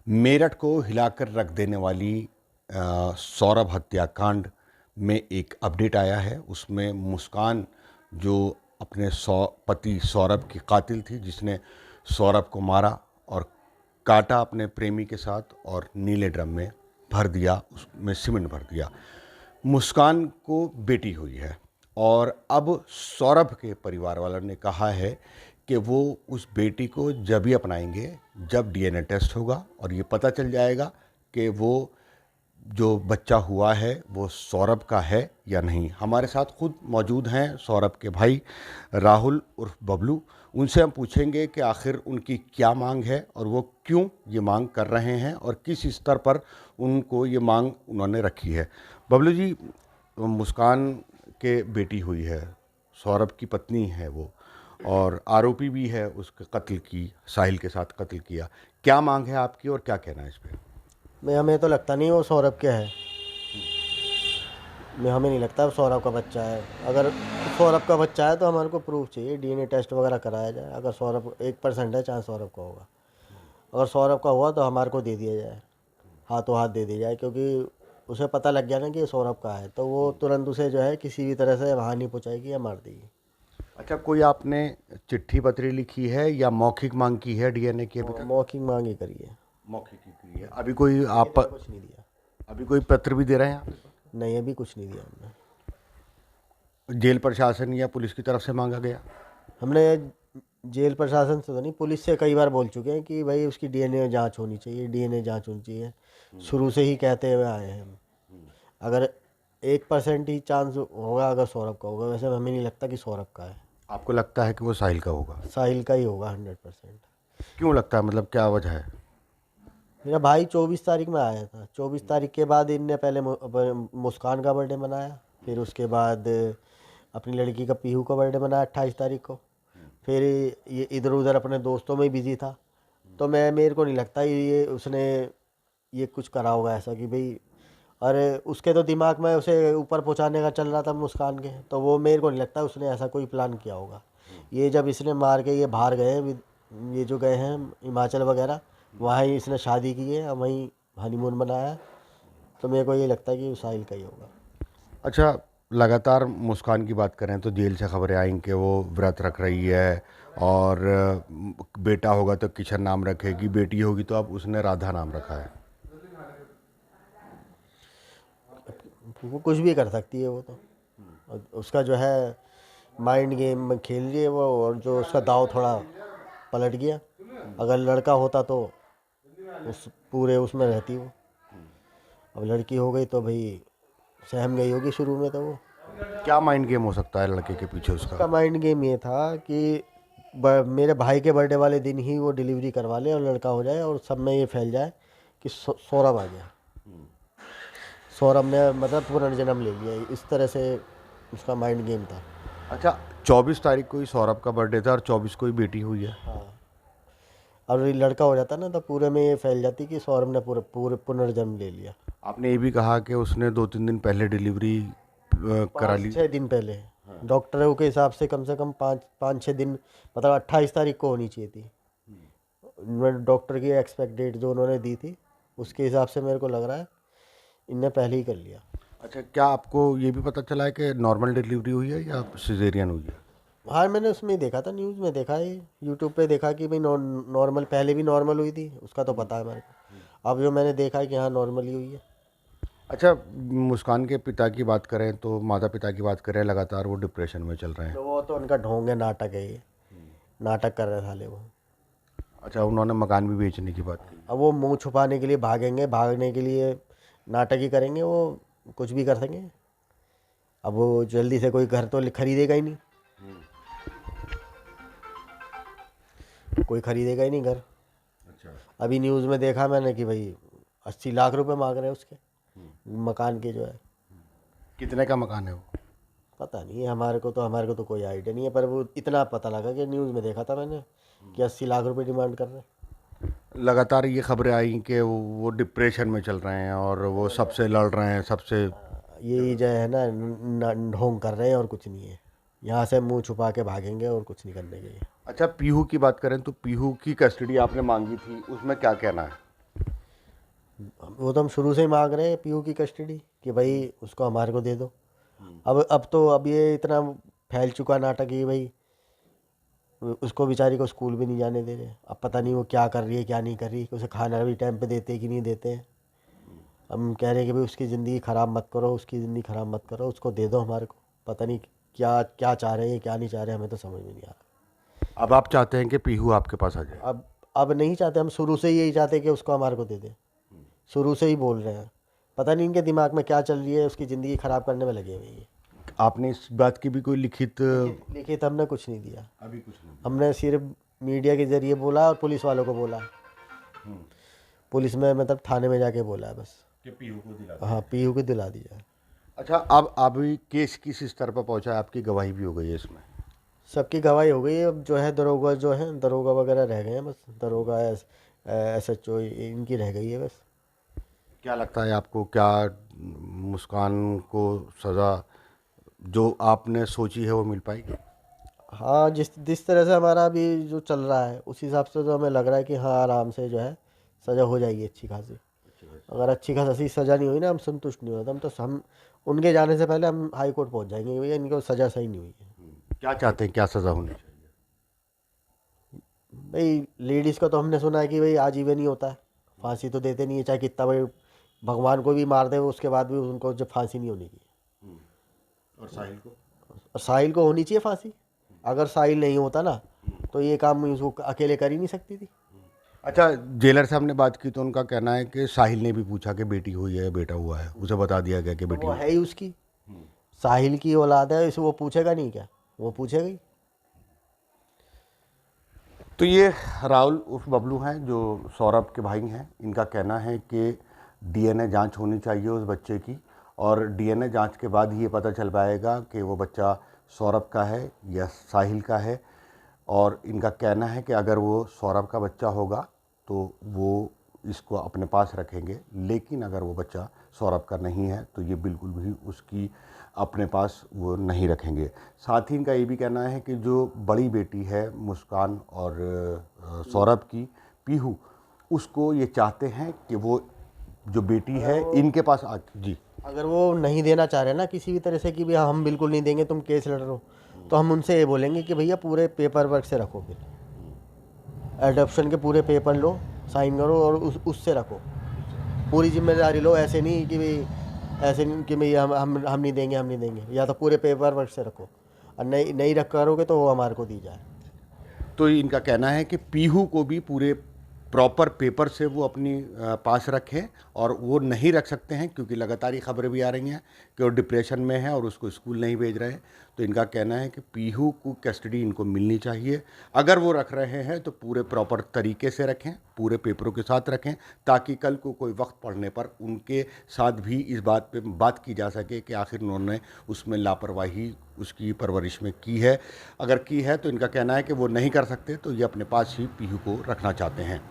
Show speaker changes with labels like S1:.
S1: मेरठ को हिलाकर रख देने वाली सौरभ हत्याकांड में एक अपडेट आया है। उसमें मुस्कान जो अपने पति सौरभ की कातिल थी, जिसने सौरभ को मारा और काटा अपने प्रेमी के साथ और नीले ड्रम में भर दिया, उसमें सीमेंट भर दिया। मुस्कान को बेटी हुई है और अब सौरभ के परिवार वालों ने कहा है कि वो उस बेटी को जब ही अपनाएंगे जब डीएनए टेस्ट होगा और ये पता चल जाएगा कि वो जो बच्चा हुआ है वो सौरभ का है या नहीं। हमारे साथ खुद मौजूद हैं सौरभ के भाई राहुल उर्फ बबलू। उनसे हम पूछेंगे कि आखिर उनकी क्या मांग है और वो क्यों ये मांग कर रहे हैं और किस स्तर पर उनको ये मांग उन्होंने रखी है। बबलू जी, मुस्कान के बेटी हुई है, सौरभ की पत्नी है वो, और आरोपी भी है उसके कत्ल की, साहिल के साथ कत्ल किया। क्या मांग है आपकी और क्या कहना है इस पर?
S2: हमें तो लगता नहीं वो सौरभ के है। हमें नहीं लगता सौरभ का बच्चा है। अगर सौरभ का बच्चा है तो हमारे को प्रूफ चाहिए, डीएनए टेस्ट वगैरह कराया जाए। अगर सौरभ 1% है चांस सौरभ का होगा, अगर सौरभ का हुआ तो हमारे को दे दिया जाए, हाथों हाथ दे दिया जाए। क्योंकि उसे पता लग गया ना कि ये सौरभ का है तो वो तुरंत उसे जो है किसी भी तरह से हानि पहुँचाएगी या मार देगी।
S1: अच्छा, कोई आपने चिट्ठी पत्री लिखी है या मौखिक मांग की है डीएनए की? अभी तक
S2: मौखिक मांग ही करी है।
S1: मौखिक ही की है। अभी कोई आप
S2: कुछ नहीं दिया।
S1: अभी कोई पत्र भी दे रहे हैं आप?
S2: नहीं, अभी कुछ नहीं दिया हमने।
S1: जेल प्रशासन या पुलिस की तरफ से मांगा गया?
S2: हमने जेल प्रशासन से तो नहीं, पुलिस से कई बार बोल चुके हैं कि भाई उसकी डीएनए जांच होनी चाहिए, डीएनए जांच होनी चाहिए। शुरू से ही कहते हुए आए हैं हम। अगर 1% ही चांस होगा अगर सौरभ का होगा, वैसे हमें नहीं लगता कि सौरभ का है।
S1: आपको लगता है कि वो साहिल का होगा?
S2: साहिल का ही होगा 100%।
S1: क्यों लगता है, मतलब क्या वजह है?
S2: मेरा भाई 24 तारीख में आया था। 24 तारीख के बाद इनने पहले मुस्कान का बर्थडे मनाया, फिर उसके बाद अपनी लड़की का पीहू का बर्थडे मनाया 28 तारीख को। फिर ये इधर उधर अपने दोस्तों में बिजी था। तो मेरे को नहीं लगता ये उसने ये कुछ करा होगा ऐसा कि भाई, अरे उसके तो दिमाग में उसे ऊपर पहुंचाने का चल रहा था मुस्कान के, तो वो मेरे को नहीं लगता उसने ऐसा कोई प्लान किया होगा। ये जब इसने मार के ये बाहर गए, ये जो गए हैं हिमाचल वगैरह, वहाँ ही इसने शादी की है, वहीं हनीमून मनाया है। तो मेरे को ये लगता है कि वो साहिल का ही होगा।
S1: अच्छा, लगातार मुस्कान की बात करें तो जेल से खबरें आई कि वो व्रत रख रही है और बेटा होगा तो किशन नाम रखेगी, बेटी होगी तो अब उसने राधा नाम रखा है।
S2: वो कुछ भी कर सकती है वो तो। और उसका जो है माइंड गेम में खेल रही है वो, और जो उसका दाव थोड़ा पलट गया। अगर लड़का होता तो उस पूरे उसमें रहती वो। अब लड़की हो गई तो भाई सहम गई होगी शुरू में तो वो।
S1: क्या माइंड गेम हो सकता है लड़के के पीछे
S2: उसका
S1: उसका?
S2: माइंड गेम ये था कि मेरे भाई के बर्थडे वाले दिन ही वो डिलीवरी करवा ले और लड़का हो जाए और सब में ये फैल जाए कि सौरभ आ गया, सौरभ ने मतलब पुनर्जन्म ले लिया। इस तरह से उसका माइंड गेम था।
S1: अच्छा, 24 तारीख को ही सौरभ का बर्थडे था और 24 को ही बेटी हुई है।
S2: हाँ, और ये लड़का हो जाता ना तो पूरे में ये फैल जाती कि सौरभ ने पूरे पूरे पुनर्जन्म ले लिया।
S1: आपने ये भी कहा कि उसने 2-3 दिन पहले डिलीवरी करा ली।
S2: 5-6 दिन पहले डॉक्टरों के हिसाब से कम 5-6 दिन, मतलब 28 तारीख को होनी चाहिए थी। डॉक्टर की एक्सपेक्ट डेट जो उन्होंने दी थी उसके हिसाब से मेरे को लग रहा है इनने पहले ही कर लिया।
S1: अच्छा, क्या आपको ये भी पता चला है कि नॉर्मल डिलीवरी हुई है या सिजेरियन हुई है?
S2: हाँ, मैंने उसमें ही देखा था, न्यूज़ में देखा है, यूट्यूब पे देखा कि भाई नॉर्मल पहले भी नॉर्मल हुई थी, उसका तो पता है मेरे को। अब जो मैंने देखा है कि हाँ नॉर्मल ही हुई है।
S1: अच्छा, मुस्कान के पिता की बात करें तो माता पिता की बात करें, लगातार वो डिप्रेशन में चल रहे हैं।
S2: तो वो तो उनका ढोंग है, नाटक है ये, नाटक कर रहे साले वो।
S1: अच्छा, उन्होंने मकान भी बेचने की बात की।
S2: अब वो मुंह छुपाने के लिए भागेंगे, भागने के लिए नाटक ही करेंगे, वो कुछ भी कर सकेंगे। अब वो जल्दी से कोई घर तो खरीदेगा ही नहीं, कोई खरीदेगा ही नहीं घर।
S1: अच्छा।
S2: अभी न्यूज़ में देखा मैंने कि भाई 80 लाख रुपए मांग रहे हैं उसके मकान के जो है।
S1: कितने का मकान है वो?
S2: पता नहीं है, हमारे को तो कोई आइडिया नहीं है, पर वो इतना पता लगा कि न्यूज़ में देखा था मैंने कि 80 लाख रुपए डिमांड कर रहे हैं।
S1: लगातार ये खबरें आई कि वो डिप्रेशन में चल रहे हैं और वो सबसे लड़ रहे हैं, सबसे।
S2: यही जो है ना ढोंग कर रहे हैं और कुछ नहीं है। यहाँ से मुंह छुपा के भागेंगे और कुछ नहीं करने के लिए।
S1: अच्छा, पीहू की बात करें तो पीहू की कस्टडी आपने मांगी थी, उसमें क्या कहना है?
S2: वो तो हम शुरू से ही मांग रहे हैं पीयू की कस्टडी कि भाई उसको हमारे को दे दो। अब ये इतना फैल चुका नाटक है भाई, उसको बेचारी को स्कूल भी नहीं जाने दे रहे। अब पता नहीं वो क्या कर रही है क्या नहीं कर रही, कि उसे खाना भी टाइम पे देते हैं कि नहीं देते हैं। हम कह रहे हैं कि भाई उसकी ज़िंदगी ख़राब मत करो, उसकी ज़िंदगी ख़राब मत करो, उसको दे दो हमारे को। पता नहीं क्या क्या चाह रहे हैं क्या नहीं चाह रहे, हमें तो समझ में नहीं आ रहा।
S1: अब आप चाहते हैं कि पीहू आपके पास आ जाए?
S2: अब नहीं चाहते, हम शुरू से ही यही चाहते हैं कि उसको हमारे को दे दे। शुरू से ही बोल रहे हैं, पता नहीं इनके दिमाग में क्या चल रही है, उसकी ज़िंदगी ख़राब करने में लगे हुए हैं।
S1: आपने इस बात की भी कोई लिखित?
S2: लिखित हमने कुछ नहीं दिया,
S1: अभी कुछ नहीं।
S2: हमने सिर्फ मीडिया के ज़रिए बोला और पुलिस वालों को बोला। पुलिस में मतलब थाने में जाके बोला है बस
S1: कि पीहू को दिला।
S2: हाँ, पीयू को दिला दिया।
S1: अच्छा, अब अभी केस किस स्तर पर पहुंचा है? आपकी गवाही भी हो गई है इसमें?
S2: सबकी गवाही हो गई है। अब जो है दरोगा जो है दरोगा वगैरह रह गए हैं बस, दरोगा SHO इनकी रह गई है बस।
S1: क्या लगता है आपको, क्या मुस्कान को सज़ा जो आपने सोची है वो मिल पाएगी?
S2: हाँ, जिस जिस तरह से हमारा अभी जो चल रहा है उस हिसाब से तो हमें लग रहा है कि हाँ आराम से जो है सज़ा हो जाएगी अच्छी खासी। अगर अच्छी खासी सज़ा नहीं हुई ना, हम संतुष्ट नहीं होते। हम उनके जाने से पहले हम हाई कोर्ट पहुँच जाएंगे, भैया इनको सज़ा सही नहीं हुई है।
S1: क्या चाहते हैं, क्या सज़ा होनी चाहिए?
S2: भाई लेडीज़ का तो हमने सुना है कि भाई आजीवन ही होता है, फांसी तो देते नहीं है, चाहे कितना भाई भगवान को भी मार दे उसके बाद भी उनको जब फांसी नहीं होनी चाहिए।
S1: और साहिल को?
S2: और साहिल को होनी चाहिए फांसी। अगर साहिल नहीं होता ना तो ये काम उसको अकेले कर ही नहीं सकती थी।
S1: अच्छा, जेलर से हमने बात की तो उनका कहना है कि साहिल ने भी पूछा कि बेटी हुई है या बेटा हुआ है, उसे बता दिया गया कि
S2: तो
S1: बेटी
S2: वो
S1: हुई
S2: है ही उसकी, साहिल की औलाद है, इसे वो पूछेगा नहीं क्या? वो पूछेगा ही।
S1: तो ये राहुल उर्फ बबलू हैं जो सौरभ के भाई हैं। इनका कहना है कि DNA जांच होनी चाहिए उस बच्चे की, और DNA जांच के बाद ही ये पता चल पाएगा कि वो बच्चा सौरभ का है या साहिल का है। और इनका कहना है कि अगर वो सौरभ का बच्चा होगा तो वो इसको अपने पास रखेंगे, लेकिन अगर वो बच्चा सौरभ का नहीं है तो ये बिल्कुल भी उसकी अपने पास वो नहीं रखेंगे। साथ ही इनका ये भी कहना है कि जो बड़ी बेटी है मुस्कान और सौरभ की, पीहू, उसको ये चाहते हैं कि वो जो बेटी है इनके पास आ जी।
S2: अगर वो नहीं देना चाह रहे ना किसी भी तरह से कि भैया हम बिल्कुल नहीं देंगे, तुम केस लड़ रहे हो, तो हम उनसे ये बोलेंगे कि भैया पूरे पेपर वर्क से रखो, फिर एडॉप्शन के पूरे पेपर लो, साइन करो और उससे रखो, पूरी जिम्मेदारी लो। ऐसे नहीं कि भाई ऐसे नहीं कि भाई हम नहीं देंगे, हम नहीं देंगे, या तो पूरे पेपर वर्क से रखो, और नहीं नहीं रख करोगे तो वो हमारे को दी जाए।
S1: तो इनका कहना है कि पीहू को भी पूरे प्रॉपर पेपर से वो अपनी पास रखें, और वो नहीं रख सकते हैं क्योंकि लगातार ही खबरें भी आ रही हैं कि वो डिप्रेशन में है और उसको स्कूल नहीं भेज रहे हैं। तो इनका कहना है कि पीहू को कस्टडी इनको मिलनी चाहिए। अगर वो रख रहे हैं तो पूरे प्रॉपर तरीके से रखें, पूरे पेपरों के साथ रखें, ताकि कल को कोई वक्त पड़ने पर उनके साथ भी इस बात पे बात की जा सके कि आखिर उन्होंने उसमें लापरवाही उसकी परवरिश में की है। अगर की है तो इनका कहना है कि वो नहीं कर सकते, तो ये अपने पास ही पीहू को रखना चाहते हैं।